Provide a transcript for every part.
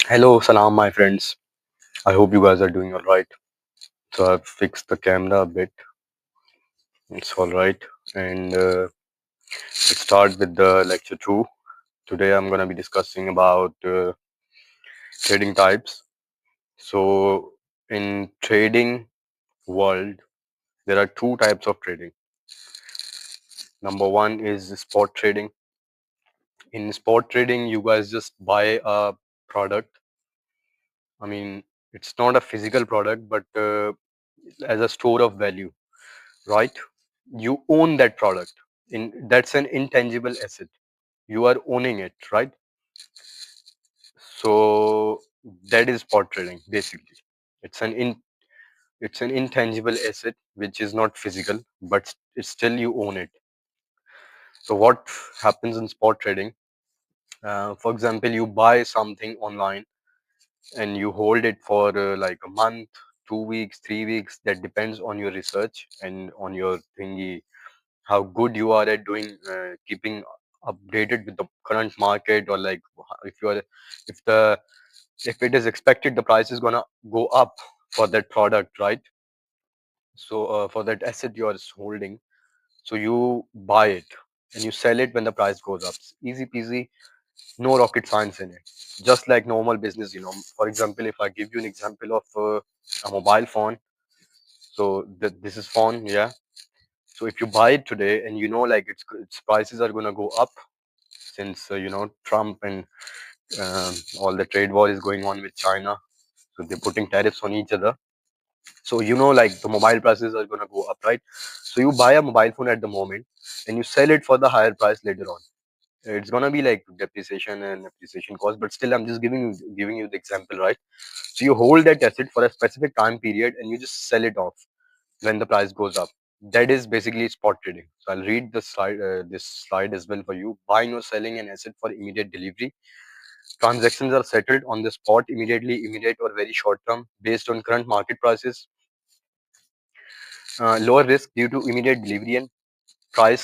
Hello, salam, my friends. I hope you guys are doing all right. So I've fixed the camera a bit. It's all right. And let's start with the lecture two. Today I'm gonna be discussing about trading types. So in trading world, there are two types of trading. Number one is spot trading. In spot trading, you guys just buy a product. I mean, it's not a physical product, but as a store of value, right? You own that product. That's an intangible asset. You are owning it, right? So that is spot trading basically. It's an in it's an intangible asset which is not physical, but it's still you own it. So what happens in spot trading? For example, you buy something online and you hold it for like a month, 2 weeks, 3 weeks. That depends on your research and on your thingy, how good you are at doing keeping updated with the current market, or like if you are if the if it is expected the price is gonna go up for that product, right? So for that asset you are holding, so you buy it and you sell it when the price goes up. Easy peasy, no rocket science in it, just like normal business, for example, if I give you an example of a mobile phone. So this is phone, yeah. So if you buy it today and like its prices are gonna go up, since Trump and all the trade war is going on with China, so they're putting tariffs on each other. So like the mobile prices are gonna go up, right? So you buy a mobile phone at the moment and you sell it for the higher price later on. It's gonna be like depreciation and appreciation cost, but still I'm just giving you the example, right? So you hold that asset for a specific time period and you just sell it off when the price goes up. That is basically spot trading. So I'll read this slide as well for you. Buying or selling an asset for immediate delivery. Transactions are settled on the spot immediately, immediate or very short term, based on current market prices. Lower risk due to immediate delivery and price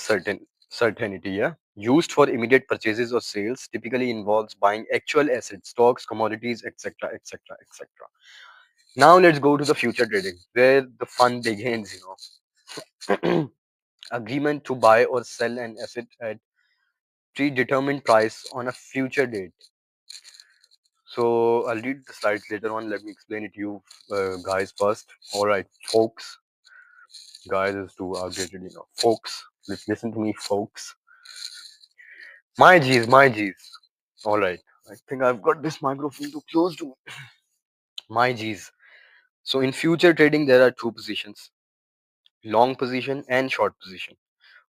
certainty. Yeah, used for immediate purchases or sales. Typically involves buying actual assets, stocks, commodities, etc., etc., etc. Now let's go to the future trading, where the fun begins. Agreement to buy or sell an asset at predetermined price on a future date. So I'll read the slides later on. Let me explain it to you guys first. All right, folks. Guys is too outdated, Folks, listen to me, folks. My G's, my G's. All right. I think I've got this microphone too close to me. My G's. So in future trading, there are two positions: long position and short position.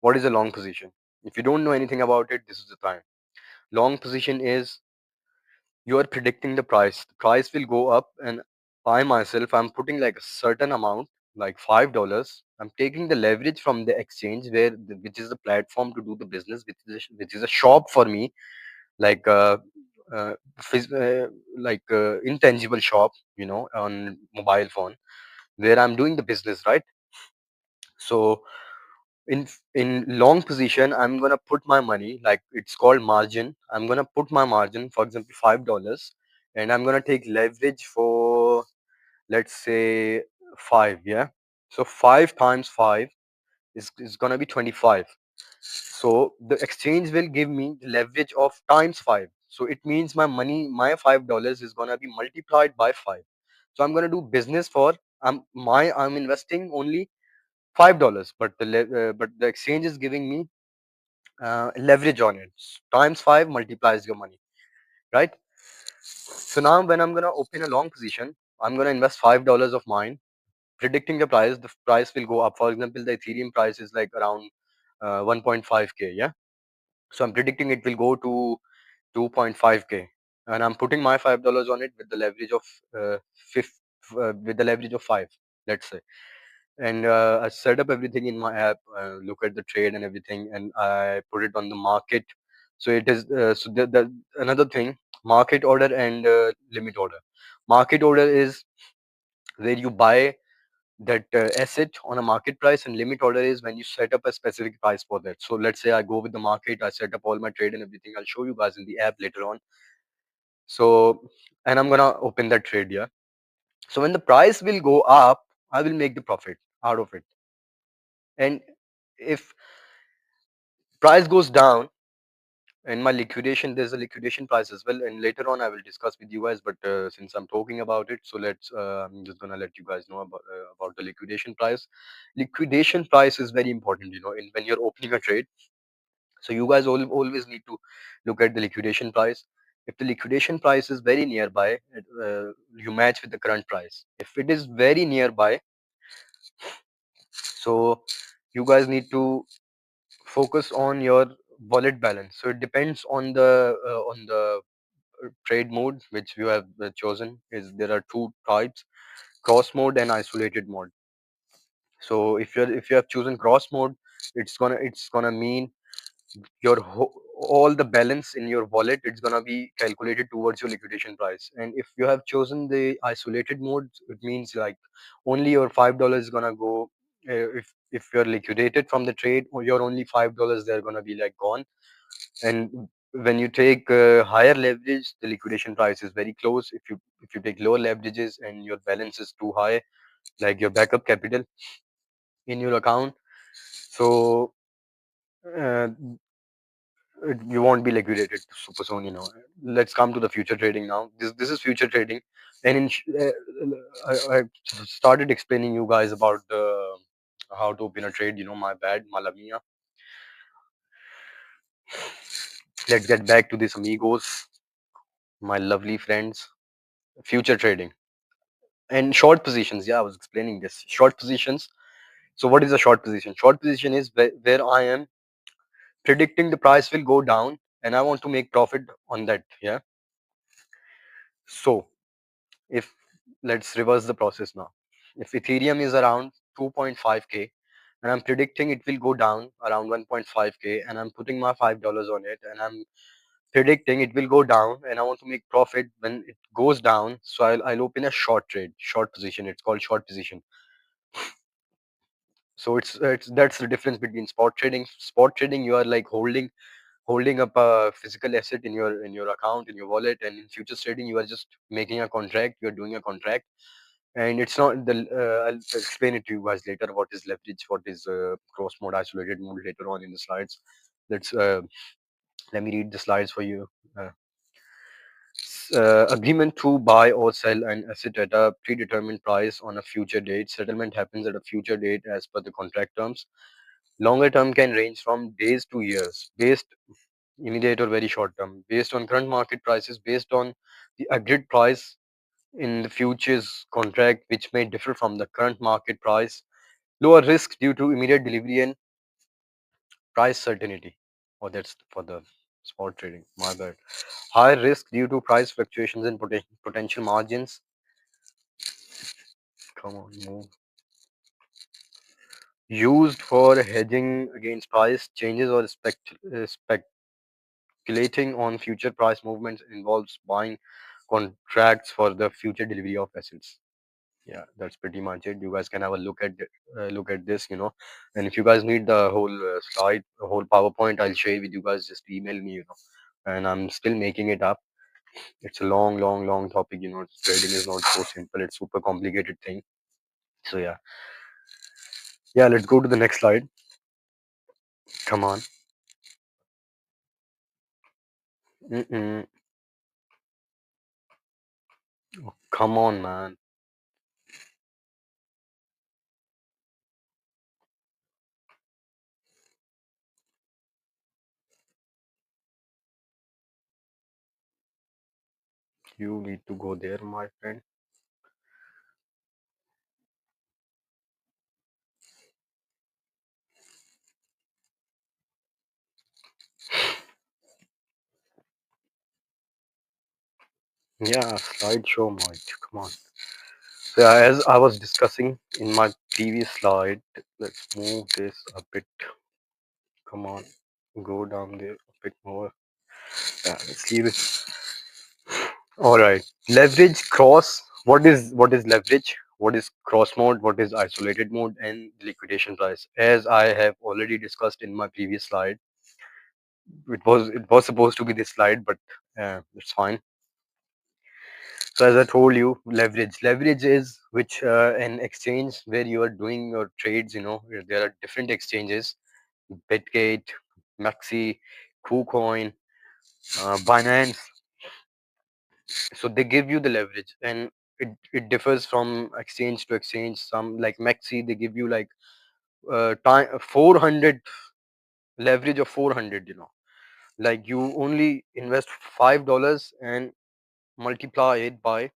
What is a long position? If you don't know anything about it, this is the time. Long position is you are predicting the price. The price will go up, and I myself, I'm putting like a certain amount, like $5. I'm taking the leverage from the exchange, which is the platform to do the business, which is a shop for me, like uh, intangible shop, on mobile phone, where I'm doing the business, right? So in long position, I'm gonna put my money, like it's called margin. I'm gonna put my margin, for example, $5, and I'm gonna take leverage for, let's say, 5. Yeah. So 5 times 5 is gonna be 25. So the exchange will give me the leverage of times 5. So it means my money, my $5 is gonna be multiplied by 5. So I'm gonna do business for, I'm investing only $5, but the exchange is giving me leverage on it. Times 5 multiplies your money, right? So now when I'm gonna open a long position, I'm gonna invest $5 of mine, predicting the price will go up. For example, the Ethereum price is like around 1.5k. Yeah. So I'm predicting it will go to 2.5k, and I'm putting my $5 on it with the leverage of with the leverage of 5, let's say. And I set up everything in my app, look at the trade and everything, and I put it on the market. So it is the another thing: market order and limit order. Market order is where you buy asset on a market price, and limit order is when you set up a specific price for that. So let's say I go with the market, I set up all my trade and everything. I'll show you guys in the app later on. So, and I'm gonna open that trade here. So when the price will go up, I will make the profit out of it. And if price goes down, and my liquidation, there's a liquidation price as well, and later on I will discuss with you guys. But since I'm talking about it, so I'm just gonna let you guys know about the liquidation price. Liquidation price is very important, when you're opening a trade. So you guys always need to look at the liquidation price. If the liquidation price is very nearby, you match with the current price. If it is very nearby, so you guys need to focus on your wallet balance. So it depends on the trade mode which you have chosen. Is there are two types: cross mode and isolated mode. So if you have chosen cross mode, it's gonna mean your all the balance in your wallet, it's gonna be calculated towards your liquidation price. And if you have chosen the isolated mode, it means like only your $5 is gonna go. If you're liquidated from the trade, or your only $5, they're gonna be like gone. And when you take higher leverage, the liquidation price is very close. If you take lower leverages and your balance is too high, like your backup capital in your account, so uh, you won't be liquidated super soon. Let's come to the future trading now. This is future trading. And I started explaining you guys about how to open a trade. My bad, malamia. Let's get back to this, amigos, my lovely friends. Future trading and short positions. Yeah, I was explaining this. Short positions. So what is a short position? Short position is where I am predicting the price will go down and I want to make profit on that. Yeah. So if let's reverse the process now. If Ethereum is around 2.5k and I'm predicting it will go down around 1.5k, and I'm putting my $5 on it, and I'm predicting it will go down and I want to make profit when it goes down, so I'll open a short trade, short position. It's called short position. So it's that's the difference between spot trading. Spot trading, you are like holding up a physical asset in your account, in your wallet. And in futures trading, you are just making a contract. You're doing a contract, and it's not the. I'll explain it to you guys later. What is leverage? What is cross mode, isolated mode later on in the slides. Let's let me read the slides for you. Uh, Agreement to buy or sell an asset at a predetermined price on a future date. Settlement happens at a future date as per the contract terms. Longer term can range from days to years, based immediate or very short term, based on current market prices, based on the agreed price in the futures contract, which may differ from the current market price. Lower risk due to immediate delivery and price certainty. Oh, that's for the spot trading. My bad. High risk due to price fluctuations and potential margins. Come on, move. Used for hedging against price changes or speculating on future price movements, involves buying contracts for the future delivery of assets. Yeah, that's pretty much it. You guys can have a look at this, and if you guys need the whole slide, the whole PowerPoint, I'll share with you guys. Just email me, and I'm still making it up. It's a long, long, long topic. Trading is not so simple. It's super complicated thing. So yeah, let's go to the next slide. Come on. Mm-mm. Come on, man. You need to go there, my friend. Yeah, slideshow, mate. Come on. So as I was discussing in my previous slide, let's move this a bit. Come on, go down there a bit more. Yeah, let's leave it. All right. Leverage cross. What is leverage? what is cross mode, what is isolated mode, and liquidation price. As I have already discussed in my previous slide, it was supposed to be this slide, but it's fine. So as I told you, leverage is which an exchange where you are doing your trades. There are different exchanges: Bitgate, Maxi, KuCoin, Binance. So they give you the leverage, and it differs from exchange to exchange. Some like Maxi, they give you like time 400 leverage of 400. Like you only invest $5 and multiply it by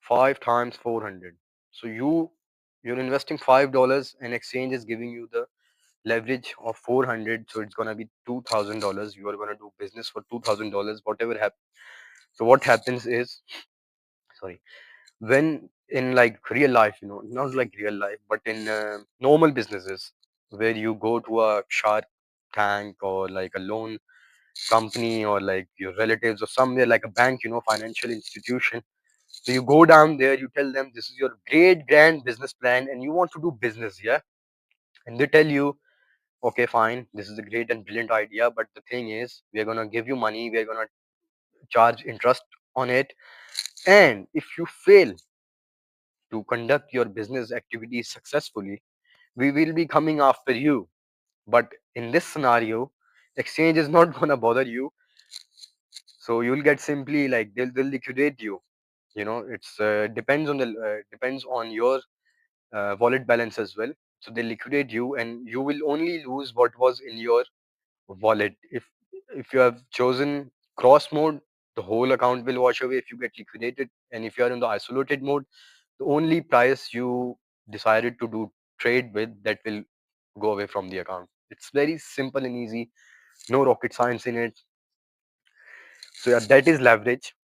5 times 400. So you're investing $5 and exchange is giving you the leverage of 400. So it's gonna be $2,000. You are gonna do business for $2,000, whatever happens. So what happens is, sorry, when in like real life, not like real life, but in normal businesses where you go to a shark tank or like a loan company or like your relatives or somewhere like a bank, financial institution. So you go down there, you tell them this is your great grand business plan and you want to do business, yeah? And they tell you, okay, fine, this is a great and brilliant idea, but the thing is, we're gonna give you money, we're gonna charge interest on it, and if you fail to conduct your business activities successfully, we will be coming after you. But in this scenario, exchange is not gonna bother you, so you'll get simply like they'll liquidate you. It's depends on your wallet balance as well. So they liquidate you, and you will only lose what was in your wallet. If you have chosen cross mode, the whole account will wash away if you get liquidated. And if you are in the isolated mode, the only price you decided to do trade with, that will go away from the account. It's very simple and easy, no rocket science in it. So yeah, that is leverage.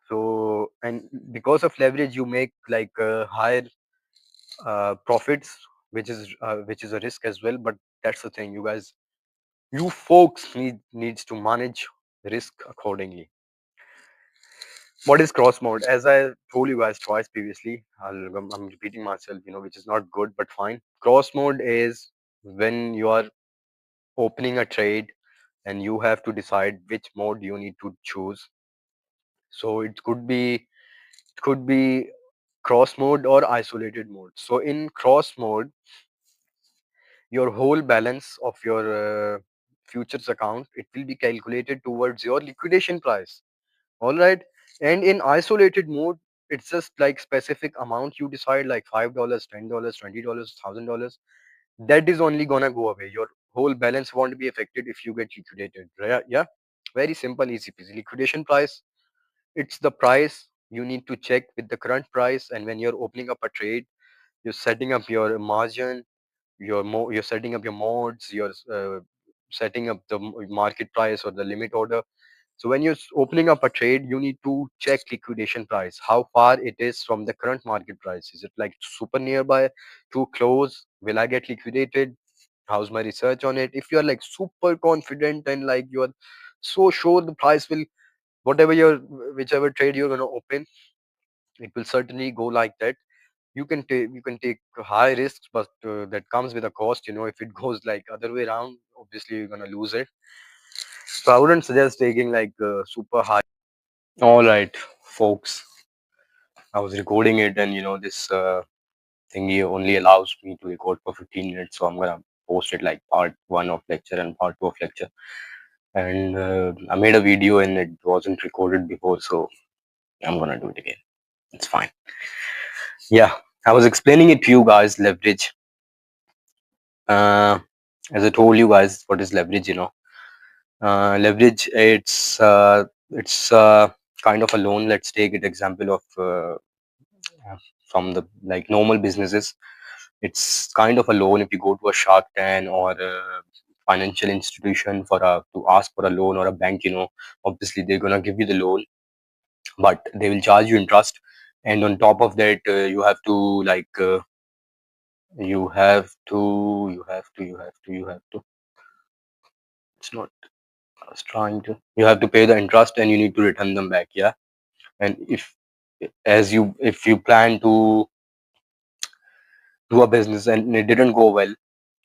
So, and because of leverage, you make like higher profits, which is a risk as well. But that's the thing, you folks needs to manage risk accordingly. What is cross mode? As I told you guys twice previously, I'm repeating myself, which is not good, but fine. Cross mode is when you are opening a trade and you have to decide which mode you need to choose. So it could be cross mode or isolated mode. So in cross mode, your whole balance of your futures account, it will be calculated towards your liquidation price. All right. And in isolated mode, it's just like specific amount you decide, like $5, $10, $20, $1,000. That is only gonna go away. Your whole balance won't be affected if you get liquidated. Right? Yeah. Very simple, easy peasy. Liquidation price, it's the price you need to check with the current price. And when you're opening up a trade, you're setting up your margin, you're setting up your modes, you're setting up the market price or the limit order. So when you're opening up a trade, you need to check liquidation price, how far it is from the current market price. Is it like super nearby, too close? Will I get liquidated? How's my research on it? If you're like super confident and like you're so sure the price will, whatever your whichever trade you're gonna open, it will certainly go like that. You can take high risks, but that comes with a cost. If it goes like other way around, obviously you're gonna lose it. So I wouldn't suggest taking like super high. All right, folks, I was recording it, and this thingy only allows me to record for 15 minutes, so I'm gonna post it like part one of lecture and part two of lecture. And I made a video and it wasn't recorded before, so I'm gonna do it again. It's fine. Yeah, I was explaining it to you guys. Leverage. Uh, as I told you guys, what is leverage? Leverage. It's kind of a loan. Let's take it example of from the like normal businesses. It's kind of a loan. If you go to a Shark Tank or a financial institution to ask for a loan, or a bank, obviously they're gonna give you the loan, but they will charge you interest. And on top of that, you have to like you have to. It's not. I was trying to. You have to pay the interest and you need to return them back. Yeah. And if you plan to do a business and it didn't go well,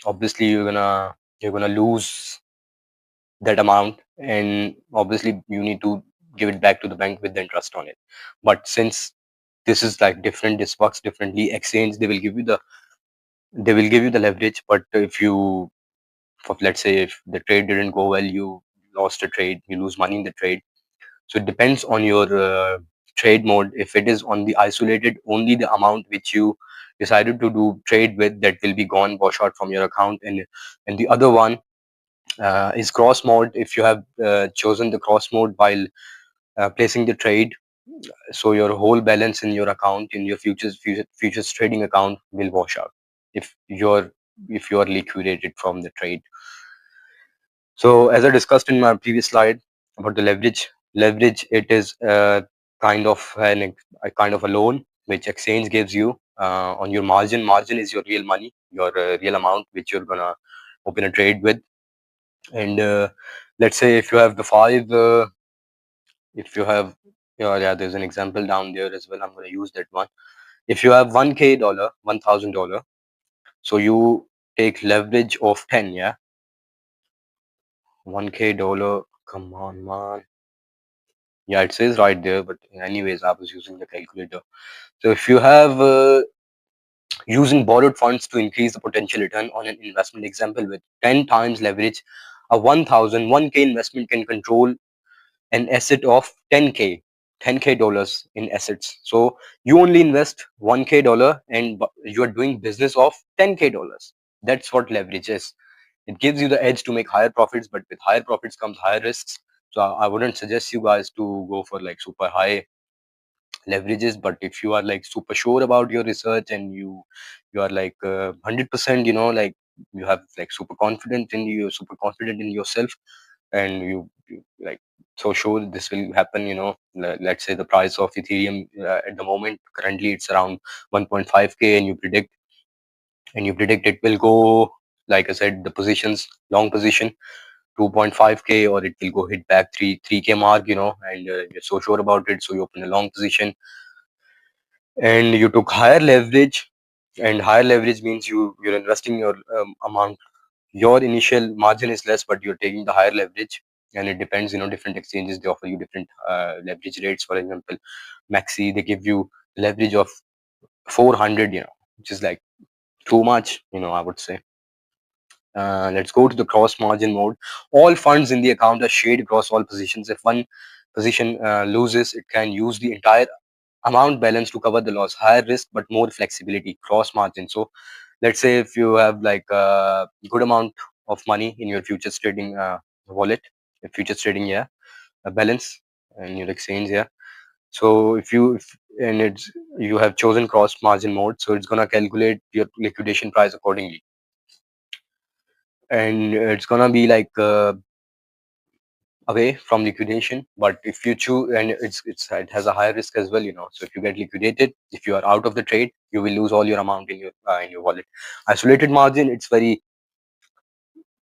obviously you're gonna lose that amount, and obviously you need to give it back to the bank with the interest on it. But since this is like different, this works differently. Exchange, they will give you the leverage, but if you, for let's say if the trade didn't go well, you lost a trade, you lose money in the trade. So it depends on your trade mode. If it is on the isolated, only the amount which you decided to do trade with, that will be gone, wash out from your account. And the other one is cross mode. If you have chosen the cross mode while placing the trade, so your whole balance in your account, in your futures trading account, will wash out if you're if you are liquidated from the trade. So as I discussed in my previous slide about the leverage, it is a kind of a loan which exchange gives you on your margin. Margin is your real money, your real amount which you're gonna open a trade with. And let's say if you have the five, if you have, yeah, there's an example down there as well. I'm gonna use that one. If you have $1,000, $1,000, so you take leverage of 10, yeah, $1,000. Come on, man. Yeah, it says right there, but anyways, I was using the calculator. So if you have using borrowed funds to increase the potential return on an investment, example with 10 times leverage, a 1K investment can control an asset of 10K dollars in assets. So you only invest $1K and you are doing business of $10K. That's what leverage is. It gives you the edge to make higher profits, but with higher profits comes higher risks. So I wouldn't suggest you guys to go for like super high leverages. But if you are like super sure about your research and you are like 100%, like you have like super confident in yourself, and you like so sure this will happen, let's say the price of Ethereum at the moment currently it's around 1.5K, and you predict it will go, like I said, the positions, long position 2.5K, or it will go hit back 3K mark, and you're so sure about it, so you open a long position and you took higher leverage. And higher leverage means you're investing your amount. Your initial margin is less, but you're taking the higher leverage. And it depends, different exchanges, they offer you different leverage rates. For example, Maxi, they give you leverage of 400, which is like too much, I would say. Let's go to the cross margin mode. All funds in the account are shared across all positions. If one position loses, it can use the entire amount balance to cover the loss. Higher risk but more flexibility. Cross margin. So let's say if you have like a good amount of money in your futures trading wallet, futures trading, yeah, a balance and your exchange, yeah. So and it's you have chosen cross margin mode, so it's gonna calculate your liquidation price accordingly, and it's gonna be like away from liquidation. But if you choose, and it has a higher risk as well, so if you get liquidated, if you are out of the trade, you will lose all your amount in your wallet. Isolated margin, it's very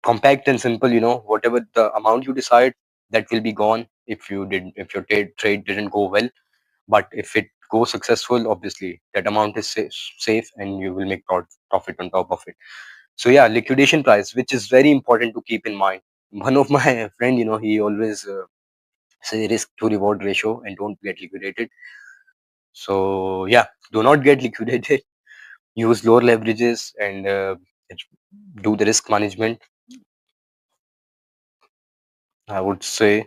compact and simple, whatever the amount you decide, that will be gone if your trade didn't go well. But if it goes successful, obviously that amount is safe and you will make profit on top of it. So yeah, liquidation price, which is very important to keep in mind. One of my friend, he always say risk to reward ratio and don't get liquidated. So yeah, do not get liquidated. Use lower leverages and do the risk management. I would say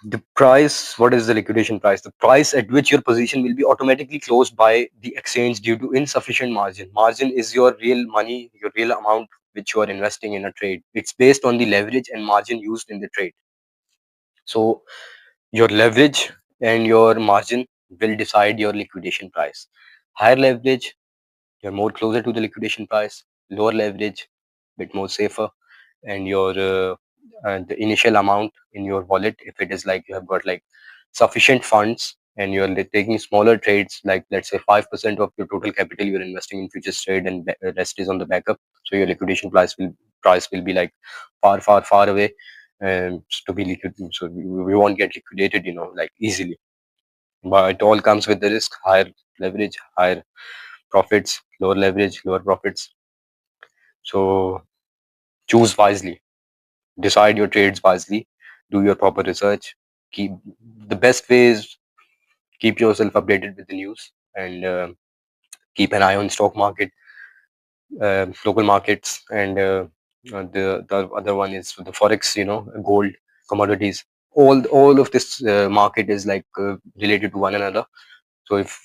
the price. What is the liquidation price? The price at which your position will be automatically closed by the exchange due to insufficient margin. Margin is your real money, your real amount which you are investing in a trade. It's based on the leverage and margin used in the trade. So your leverage and your margin will decide your liquidation price. Higher leverage, you're more closer to the liquidation price. Lower leverage, bit more safer. And your the initial amount in your wallet, if it is like you have got like sufficient funds and you're taking smaller trades, like let's say 5% of your total capital you're investing in futures trade, and rest is on the backup. So your liquidation price will be like far away to be liquid. So we won't get liquidated, like easily. But it all comes with the risk. Higher leverage, higher profits, lower leverage, lower profits. So choose wisely, decide your trades wisely, do your proper research. Keep the best way is keep yourself updated with the news, and keep an eye on stock market, local markets, and the other one is the forex. Gold, commodities. All of this market is like related to one another. So if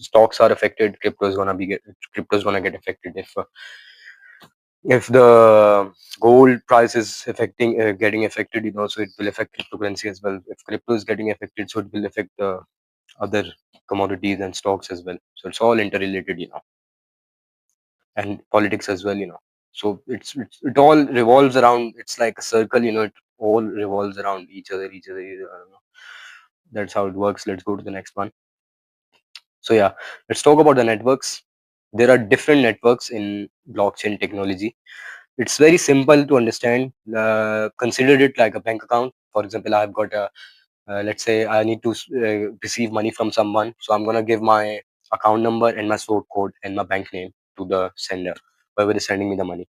stocks are affected, crypto is gonna get affected. If the gold price is getting affected, so it will affect cryptocurrency as well. If crypto is getting affected, so it will affect the other commodities and stocks as well. So it's all interrelated, and politics as well. So it all revolves around. It's like a circle. It all revolves around each other. I don't know. That's how it works. Let's go to the next one. So yeah, let's talk about the networks. There are different networks in blockchain technology. It's very simple to understand. Consider it like a bank account. For example, I've got a let's say I need to receive money from someone, so I'm gonna give my account number and my sort code and my bank name to the sender, whoever is sending me the money.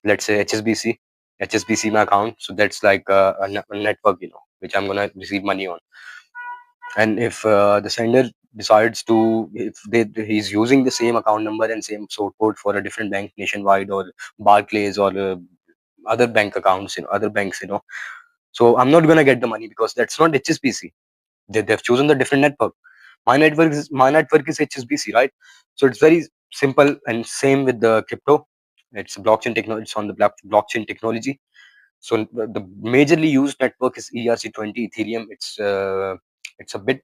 Let's say HSBC my account. So that's like a network, which I'm gonna receive money on. And if the sender decides to, if he's using the same account number and same sort code for a different bank nationwide, or Barclays, or other bank accounts, other banks, so I'm not gonna get the money because that's not HSBC. They've chosen the different network. My network is HSBC, right? So it's very simple, and same with the crypto. It's blockchain technology. It's on the blockchain technology. So the majorly used network is ERC-20 Ethereum. It's a bit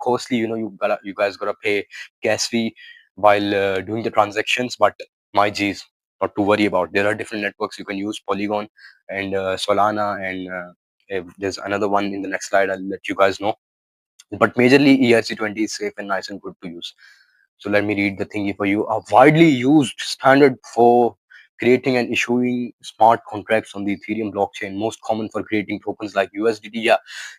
costly. You guys gotta pay gas fee while doing the transactions. But my G's, not to worry about. There are different networks you can use: Polygon and Solana, and there's another one in the next slide. I'll let you guys know. But majorly ERC-20 is safe and nice and good to use. So let me read the thingy for you. A widely used standard for creating and issuing smart contracts on the Ethereum blockchain, most common for creating tokens like USDT. Yeah,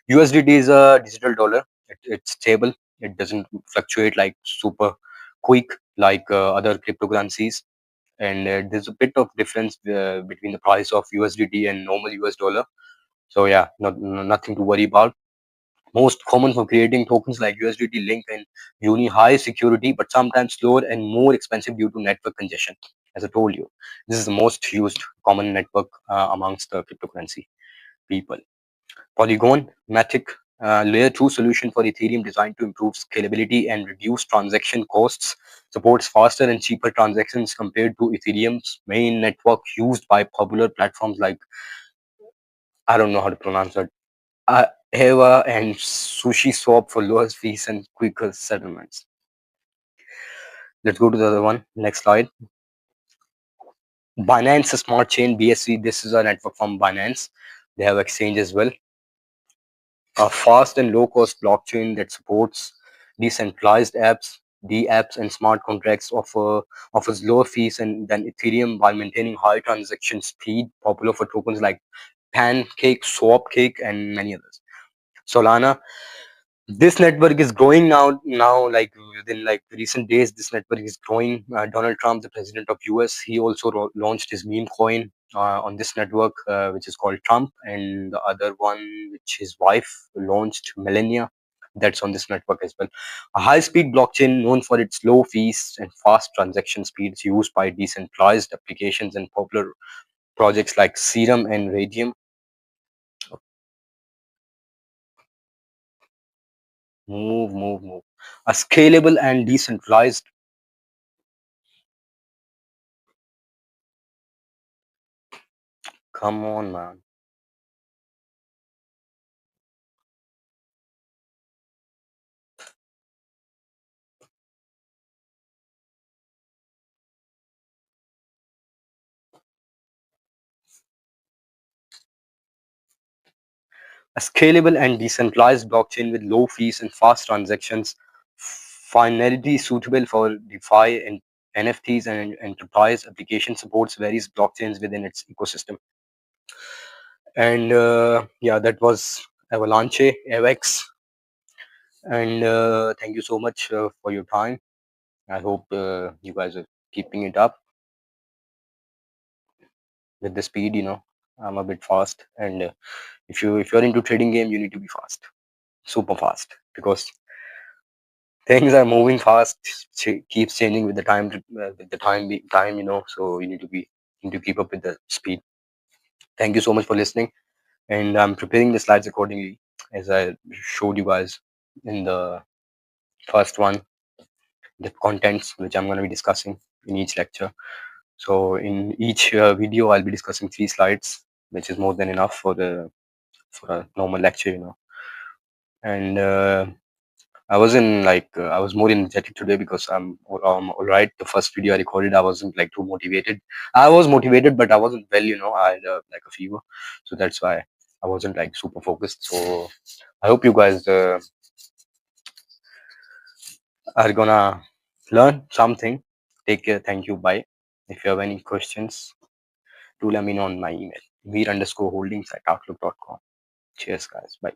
USDT is a digital dollar. It's stable. It doesn't fluctuate like super quick like other cryptocurrencies. And there's a bit of difference between the price of USDT and normal US dollar. So yeah, nothing to worry about. Most common for creating tokens like USDT Link and Uni, high security, but sometimes slower and more expensive due to network congestion. As I told you, this is the most used common network amongst the cryptocurrency people. Polygon Matic, layer 2 solution for Ethereum designed to improve scalability and reduce transaction costs, supports faster and cheaper transactions compared to Ethereum's main network used by popular platforms like, I don't know how to pronounce it, Ava and Sushi Swap for lower fees and quicker settlements. Let's go to the other one. Next slide. Binance Smart Chain, BSC. This is a network from Binance. They have exchange as well. A fast and low cost blockchain that supports decentralized apps, apps and smart contracts offers lower fees than Ethereum while maintaining high transaction speed, popular for tokens like Pancake, Swapcake, and many others. Solana. This network is growing now, like within like recent days. This network is growing. Donald Trump, the president of US, he also launched his meme coin on this network, which is called Trump, and the other one, which his wife launched, Melania, that's on this network as well. A high speed blockchain known for its low fees and fast transaction speeds, used by decentralized applications and popular projects like Serum and Radium. Move. A scalable and decentralized. Come on, man. A scalable and decentralized blockchain with low fees and fast transactions, finality suitable for DeFi and NFTs and enterprise application, supports various blockchains within its ecosystem. And yeah, that was Avalanche, AVAX. And thank you so much for your time. I hope you guys are keeping it up with the speed. I'm a bit fast, and if you're into trading game, you need to be fast, super fast, because things are moving fast, keeps changing with the time, with the time. So you need to keep up with the speed. Thank you so much for listening, and I'm preparing the slides accordingly as I showed you guys in the first one, the contents which I'm going to be discussing in each lecture. So in each video, I'll be discussing 3 slides, which is more than enough for a normal lecture. And I was more energetic today because I'm all right. The first video I recorded, I wasn't like too motivated. I was motivated, but I wasn't well. I had like a fever, so that's why I wasn't like super focused. So I hope you guys are gonna learn something. Take care. Thank you. Bye. If you have any questions, do let me know on my email, mir_holdings@outlook.com. Cheers, guys. Bye.